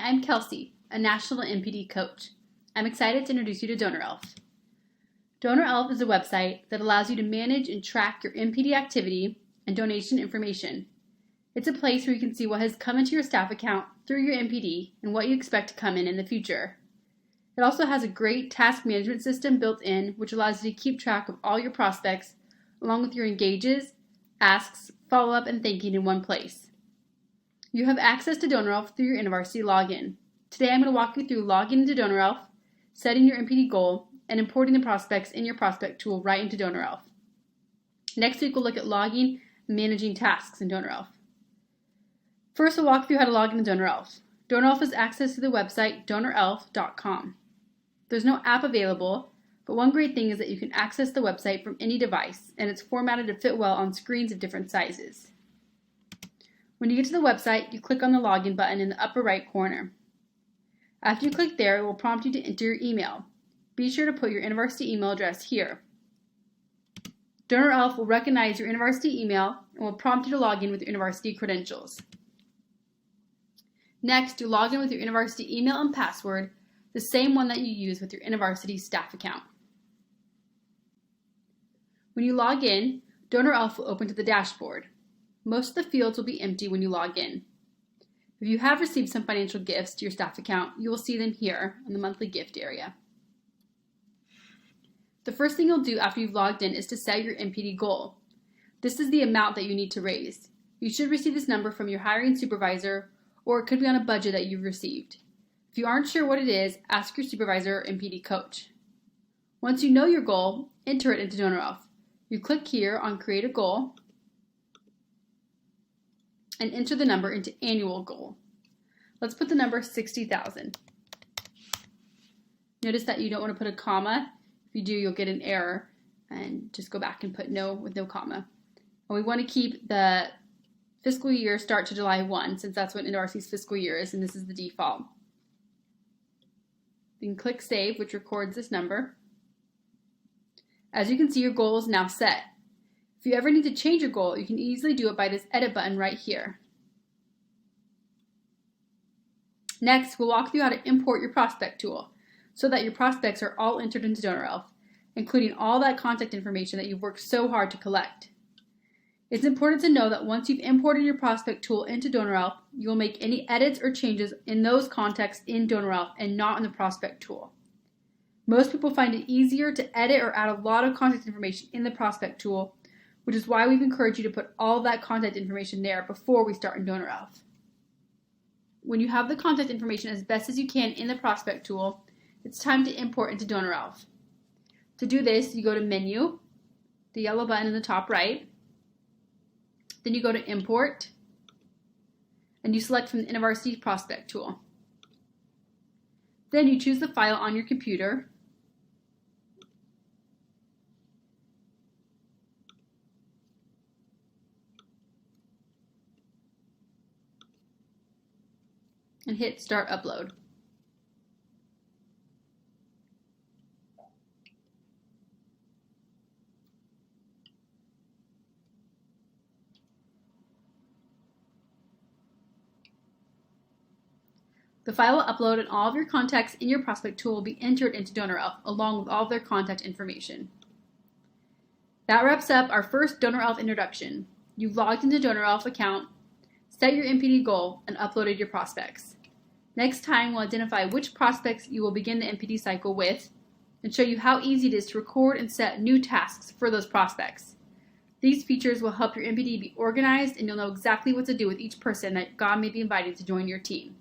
I'm Kelsey, a National NPD coach. I'm excited to introduce you to DonorElf. DonorElf is a website that allows you to manage and track your NPD activity and donation information. It's a place where you can see what has come into your staff account through your NPD and what you expect to come in the future. It also has a great task management system built in, which allows you to keep track of all your prospects, along with your engages, asks, follow-up, and thanking in one place. You have access to DonorElf through your InterVarsity login. Today I'm going to walk you through logging into DonorElf, setting your NPD goal, and importing the prospects in your prospect tool right into DonorElf. Next week we'll look at logging and managing tasks in DonorElf. First we'll walk through how to log into DonorElf. DonorElf has access to the website DonorElf.com. There's no app available, but one great thing is that you can access the website from any device, and it's formatted to fit well on screens of different sizes. When you get to the website, you click on the login button in the upper right corner. After you click there, it will prompt you to enter your email. Be sure to put your InterVarsity email address here. DonorElf will recognize your InterVarsity email and will prompt you to log in with your InterVarsity credentials. Next, you log in with your InterVarsity email and password, the same one that you use with your InterVarsity staff account. When you log in, DonorElf will open to the dashboard. Most of the fields will be empty when you log in. If you have received some financial gifts to your staff account, you will see them here in the monthly gift area. The first thing you'll do after you've logged in is to set your NPD goal. This is the amount that you need to raise. You should receive this number from your hiring supervisor, or it could be on a budget that you've received. If you aren't sure what it is, ask your supervisor or NPD coach. Once you know your goal, enter it into DonorElf. You click here on Create a Goal, and enter the number into annual goal. Let's put the number 60,000. Notice that you don't want to put a comma. If you do, you'll get an error, and just go back and put no with no comma. And we want to keep the fiscal year start to July 1, since that's what InterVarsity's fiscal year is, and this is the default. You can click Save, which records this number. As you can see, your goal is now set. If you ever need to change your goal, you can easily do it by this edit button right here. Next, we'll walk through how to import your prospect tool so that your prospects are all entered into DonorElf, including all that contact information that you've worked so hard to collect. It's important to know that once you've imported your prospect tool into DonorElf, you will make any edits or changes in those contacts in DonorElf and not in the prospect tool. Most people find it easier to edit or add a lot of contact information in the prospect tool, which is why we've encouraged you to put all that contact information there before we start in DonorElf. When you have the contact information as best as you can in the prospect tool, it's time to import into DonorElf. To do this, you go to Menu, the yellow button in the top right, then you go to Import, and you select from the InterVarsity prospect tool. Then you choose the file on your computer, and hit Start Upload. The file will upload and all of your contacts in your prospect tool will be entered into DonorElf along with all of their contact information. That wraps up our first DonorElf introduction. You've logged into DonorElf account, set your NPD goal, and uploaded your prospects. Next time, we'll identify which prospects you will begin the NPD cycle with and show you how easy it is to record and set new tasks for those prospects. These features will help your NPD be organized, and you'll know exactly what to do with each person that God may be inviting to join your team.